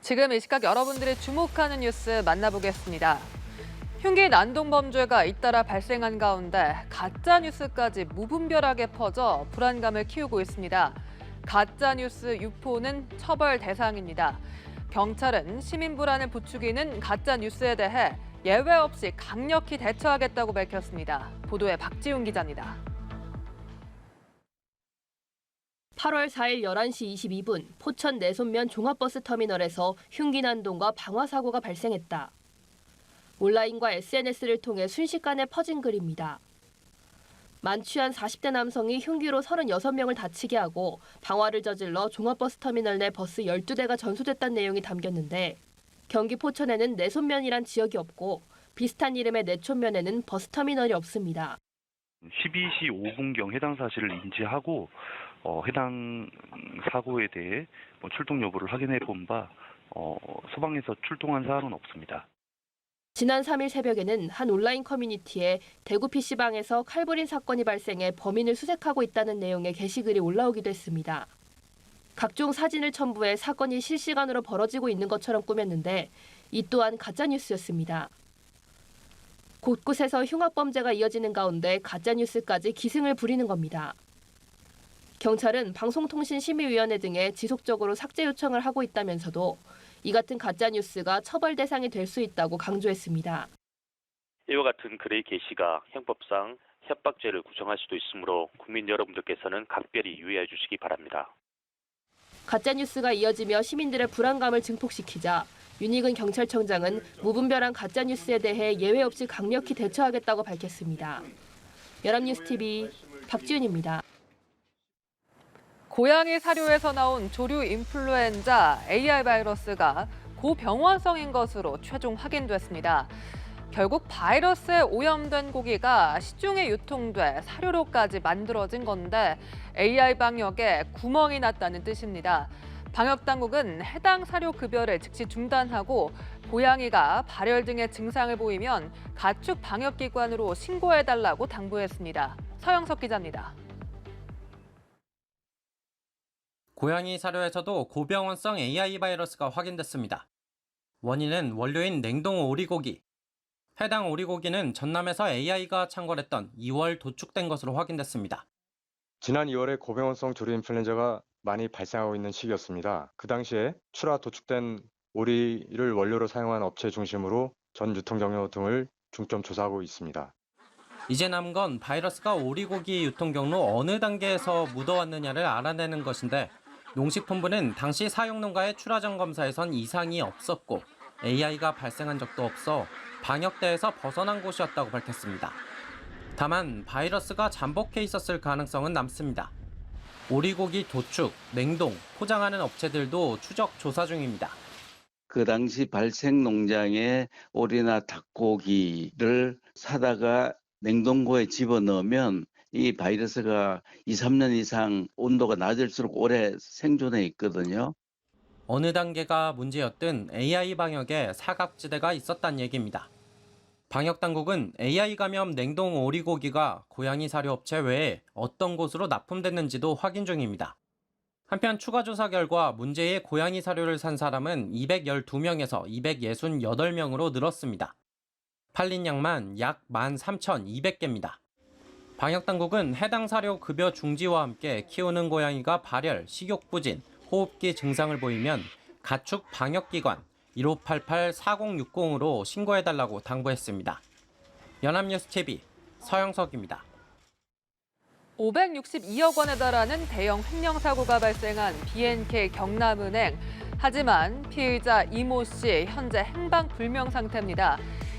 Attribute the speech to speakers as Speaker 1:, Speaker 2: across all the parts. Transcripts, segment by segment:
Speaker 1: 지금 이 시각 여러분들이 주목하는 뉴스 만나보겠습니다. 흉기 난동 범죄가 잇따라 발생한 가운데 가짜 뉴스까지 무분별하게 퍼져 불안감을 키우고 있습니다. 가짜 뉴스 유포는 처벌 대상입니다. 경찰은 시민 불안을 부추기는 가짜 뉴스에 대해 예외 없이 강력히 대처하겠다고 밝혔습니다. 보도에 박지훈 기자입니다.
Speaker 2: 8월 4일 11시 22분 포천 내손면 종합버스 터미널에서 흉기 난동과 방화 사고가 발생했다. 온라인과 SNS를 통해 순식간에 퍼진 글입니다. 만취한 40대 남성이 흉기로 36명을 다치게 하고 방화를 저질러 종합버스 터미널 내 버스 12대가 전소됐다는 내용이 담겼는데 경기 포천에는 내손면이란 지역이 없고 비슷한 이름의 내촌면에는 버스 터미널이 없습니다.
Speaker 3: 12시 5분경 해당 사실을 인지하고 해당 사고에 대해 출동 여부를 확인해 본 바 소방에서 출동한 사항은 없습니다.
Speaker 2: 지난 3일 새벽에는 한 온라인 커뮤니티에 대구 PC방에서 칼부림 사건이 발생해 범인을 수색하고 있다는 내용의 게시글이 올라오기도 했습니다. 각종 사진을 첨부해 사건이 실시간으로 벌어지고 있는 것처럼 꾸몄는데 이 또한 가짜뉴스였습니다. 곳곳에서 흉악범죄가 이어지는 가운데 가짜뉴스까지 기승을 부리는 겁니다. 경찰은 방송통신심의위원회 등에 지속적으로 삭제 요청을 하고 있다면서도 이 같은 가짜뉴스가 처벌 대상이 될 수 있다고 강조했습니다.
Speaker 4: 이와 같은 글의 게시가 형법상 협박죄를 구성할 수도 있으므로 국민 여러분들께서는 각별히 유의해 주시기 바랍니다.
Speaker 2: 가짜뉴스가 이어지며 시민들의 불안감을 증폭시키자 윤익은 경찰청장은 무분별한 가짜뉴스에 대해 예외 없이 강력히 대처하겠다고 밝혔습니다. 연합뉴스TV 박지윤입니다.
Speaker 1: 고양이 사료에서 나온 조류 인플루엔자 AI 바이러스가 고병원성인 것으로 최종 확인됐습니다. 결국 바이러스에 오염된 고기가 시중에 유통돼 사료로까지 만들어진 건데 AI 방역에 구멍이 났다는 뜻입니다. 방역당국은 해당 사료 급여를 즉시 중단하고 고양이가 발열 등의 증상을 보이면 가축 방역기관으로 신고해달라고 당부했습니다. 서영석 기자입니다.
Speaker 5: 고양이 사료에서도 고병원성 AI 바이러스가 확인됐습니다. 원인은 원료인 냉동 오리고기. 해당 오리고기는 전남에서 AI가 창궐했던 2월 도축된 것으로 확인됐습니다.
Speaker 6: 지난 2월에 고병원성 조류 인플루엔자가 많이 발생하고 있는 시기였습니다. 그 당시에 출하 도축된 오리를 원료로 사용한 업체 중심으로 전 유통 경로 등을 중점 조사하고 있습니다.
Speaker 5: 이제 남은 건 바이러스가 오리고기 유통 경로 어느 단계에서 묻어왔느냐를 알아내는 것인데 농식품부는 당시 사육농가의 출하전 검사에선 이상이 없었고 AI가 발생한 적도 없어 방역대에서 벗어난 곳이었다고 밝혔습니다. 다만 바이러스가 잠복해 있었을 가능성은 남습니다. 오리고기 도축, 냉동, 포장하는 업체들도 추적 조사 중입니다.
Speaker 7: 그 당시 발생 농장에 오리나 닭고기를 사다가 냉동고에 집어넣으면 이 바이러스가 2, 3년 이상 온도가 낮을수록 오래 생존해 있거든요.
Speaker 5: 어느 단계가 문제였든 AI 방역에 사각지대가 있었다는 얘기입니다. 방역당국은 AI 감염 냉동 오리고기가 고양이 사료업체 외에 어떤 곳으로 납품됐는지도 확인 중입니다. 한편 추가 조사 결과 문제의 고양이 사료를 산 사람은 212명에서 268명으로 늘었습니다. 팔린 양만 약 13,200개입니다. 방역당국은 해당 사료 급여 중지와 함께 키우는 고양이가 발열, 식욕부진, 호흡기 증상을 보이면 가축 방역기관 1588-4060으로 신고해달라고 당부했습니다. 연합뉴스TV 서영석입니다.
Speaker 1: 562억 원에 달하는 대형 횡령 사고가 발생한 BNK 경남은행. 하지만 피의자 이모 씨 현재 행방불명 상태입니다.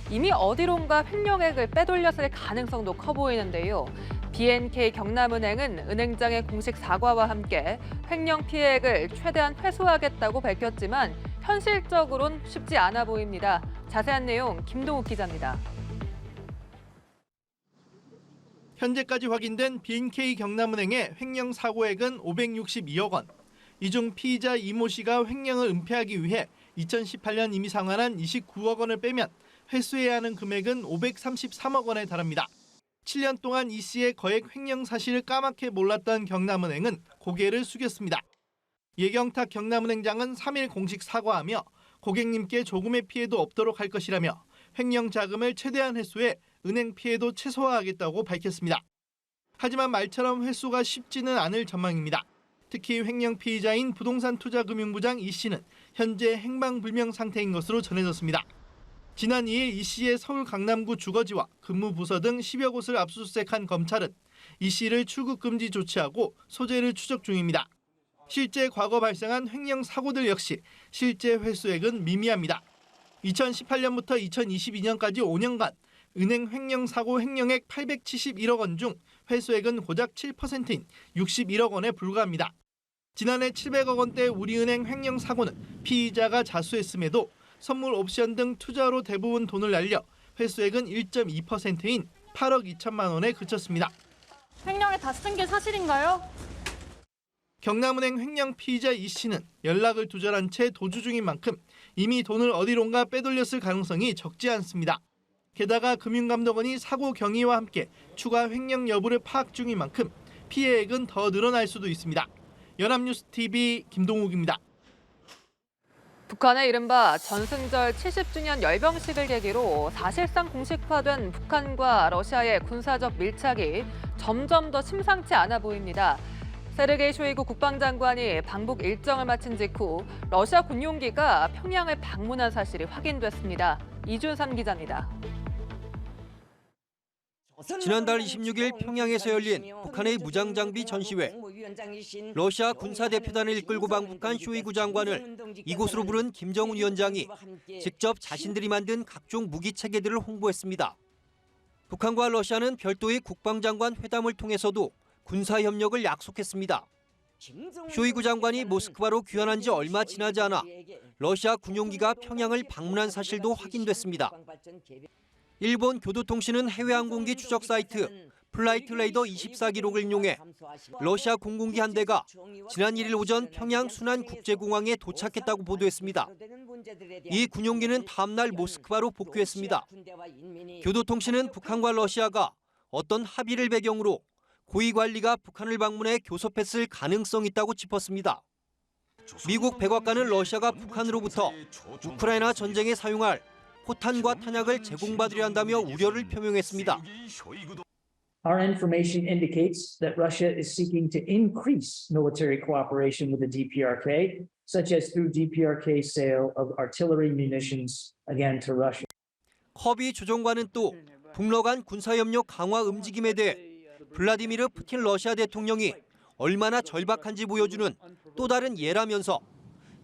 Speaker 1: 이미 어디론가 횡령액을 빼돌렸을 가능성도 커 보이는데요. BNK 경남은행은 은행장의 공식 사과와 함께 횡령 피해액을 최대한 회수하겠다고 밝혔지만 현실적으론 쉽지 않아 보입니다. 자세한 내용 김동욱 기자입니다.
Speaker 8: 현재까지 확인된 BNK 경남은행의 횡령 사고액은 562억 원. 이 중 피의자 이모 씨가 횡령을 은폐하기 위해 2018년 이미 상환한 29억 원을 빼면 회수해야 하는 금액은 533억 원에 달합니다. 7년 동안 이 씨의 거액 횡령 사실을 까맣게 몰랐던 경남은행은 고개를 숙였습니다. 예경탁 경남은행장은 3일 공식 사과하며 고객님께 조금의 피해도 없도록 할 것이라며 횡령 자금을 최대한 회수해 은행 피해도 최소화하겠다고 밝혔습니다. 하지만 말처럼 회수가 쉽지는 않을 전망입니다. 특히 횡령 피의자인 부동산투자금융부장 이 씨는 현재 행방불명 상태인 것으로 전해졌습니다. 지난 2일 이 씨의 서울 강남구 주거지와 근무 부서 등 10여 곳을 압수수색한 검찰은 이 씨를 출국 금지 조치하고 소재를 추적 중입니다. 실제 과거 발생한 횡령 사고들 역시 실제 회수액은 미미합니다. 2018년부터 2022년까지 5년간 은행 횡령 사고 횡령액 871억 원 중 회수액은 고작 7%인 61억 원에 불과합니다. 지난해 700억 원대 우리은행 횡령 사고는 피의자가 자수했음에도 선물 옵션 등 투자로 대부분 돈을 날려 회수액은 1.2%인 8억 2천만 원에 그쳤습니다.
Speaker 9: 횡령에 다 쓴 게 사실인가요?
Speaker 8: 경남은행 횡령 피의자 이 씨는 연락을 두절한 채 도주 중인 만큼 이미 돈을 어디론가 빼돌렸을 가능성이 적지 않습니다. 게다가 금융감독원이 사고 경위와 함께 추가 횡령 여부를 파악 중인 만큼 피해액은 더 늘어날 수도 있습니다. 연합뉴스TV 김동욱입니다.
Speaker 1: 북한의 이른바 전승절 70주년 열병식을 계기로 사실상 공식화된 북한과 러시아의 군사적 밀착이 점점 더 심상치 않아 보입니다. 세르게이 쇼이구 국방장관이 방북 일정을 마친 직후 러시아 군용기가 평양을 방문한 사실이 확인됐습니다. 이준삼 기자입니다.
Speaker 10: 지난달 26일 평양에서 열린 북한의 무장장비 전시회. 러시아 군사대표단을 이끌고 방북한 쇼이구 장관을 이곳으로 부른 김정은 위원장이 직접 자신들이 만든 각종 무기 체계들을 홍보했습니다. 북한과 러시아는 별도의 국방장관 회담을 통해서도 군사협력을 약속했습니다. 쇼이구 장관이 모스크바로 귀환한 지 얼마 지나지 않아 러시아 군용기가 평양을 방문한 사실도 확인됐습니다. 일본 교도통신은 해외항공기 추적 사이트 플라이트 레이더 24 기록을 인용해 러시아 공군기 한 대가 지난 1일 오전 평양 순안국제공항에 도착했다고 보도했습니다. 이 군용기는 다음 날 모스크바로 복귀했습니다. 교도통신은 북한과 러시아가 어떤 합의를 배경으로 고위 관리가 북한을 방문해 교섭했을 가능성이 있다고 짚었습니다. 미국 백악관은 러시아가 북한으로부터 우크라이나 전쟁에 사용할 포탄과 탄약을 제공받으려 한다며 우려를 표명했습니다.
Speaker 11: Our information indicates that Russia is seeking to increase military cooperation with the DPRK, such as through DPRK sale of artillery munitions again to Russia.
Speaker 10: 커비 조정관은 또 북러 간 군사협력 강화 움직임에 대해 블라디미르 푸틴 러시아 대통령이 얼마나 절박한지 보여주는 또 다른 예라면서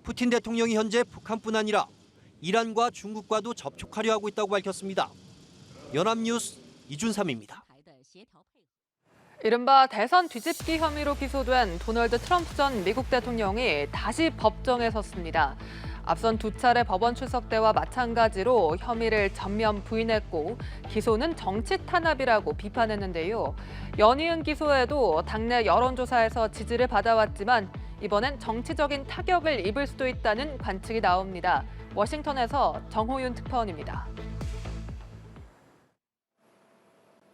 Speaker 10: 푸틴 대통령이 현재 북한뿐 아니라 이란과 중국과도 접촉하려 하고 있다고 밝혔습니다. 연합뉴스 이준삼입니다.
Speaker 1: 이른바 대선 뒤집기 혐의로 기소된 도널드 트럼프 전 미국 대통령이 다시 법정에 섰습니다. 앞선 두 차례 법원 출석 때와 마찬가지로 혐의를 전면 부인했고 기소는 정치 탄압이라고 비판했는데요. 연이은 기소에도 당내 여론조사에서 지지를 받아왔지만 이번엔 정치적인 타격을 입을 수도 있다는 관측이 나옵니다. 워싱턴에서 정호윤 특파원입니다.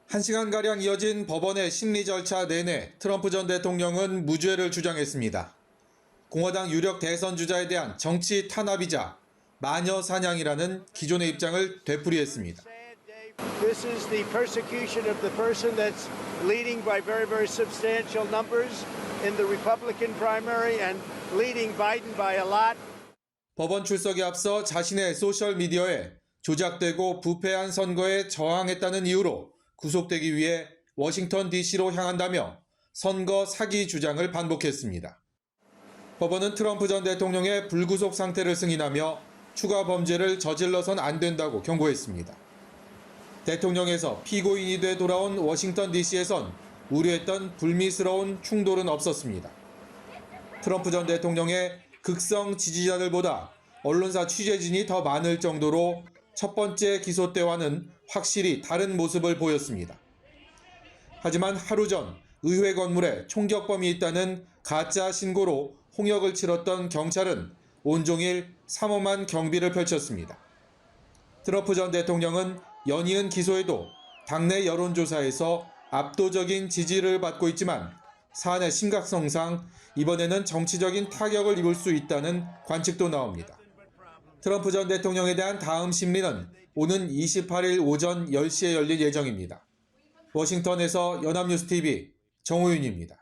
Speaker 12: 1시간가량 이어진 법원의 심리 절차 내내 트럼프 전 대통령은 무죄를 주장했습니다. 공화당 유력 대선 주자에 대한 정치 탄압이자 마녀 사냥이라는 기존의 입장을 되풀이했습니다.
Speaker 13: This is the persecution of the person that's leading by very, very substantial numbers in the Republican primary and leading Biden by a lot.
Speaker 12: 법원 출석에 앞서 자신의 소셜미디어에 조작되고 부패한 선거에 저항했다는 이유로 구속되기 위해 워싱턴 DC로 향한다며 선거 사기 주장을 반복했습니다. 법원은 트럼프 전 대통령의 불구속 상태를 승인하며 추가 범죄를 저질러선 안 된다고 경고했습니다. 대통령에서 피고인이 돼 돌아온 워싱턴 DC에선 우려했던 불미스러운 충돌은 없었습니다. 트럼프 전 대통령의 극성 지지자들보다 언론사 취재진이 더 많을 정도로 첫 번째 기소 때와는 확실히 다른 모습을 보였습니다. 하지만 하루 전 의회 건물에 총격범이 있다는 가짜 신고로 홍역을 치렀던 경찰은 온종일 삼엄한 경비를 펼쳤습니다. 트럼프 전 대통령은 연이은 기소에도 당내 여론조사에서 압도적인 지지를 받고 있지만 사안의 심각성상 이번에는 정치적인 타격을 입을 수 있다는 관측도 나옵니다. 트럼프 전 대통령에 대한 다음 심리는 오는 28일 오전 10시에 열릴 예정입니다. 워싱턴에서 연합뉴스TV 정호윤입니다.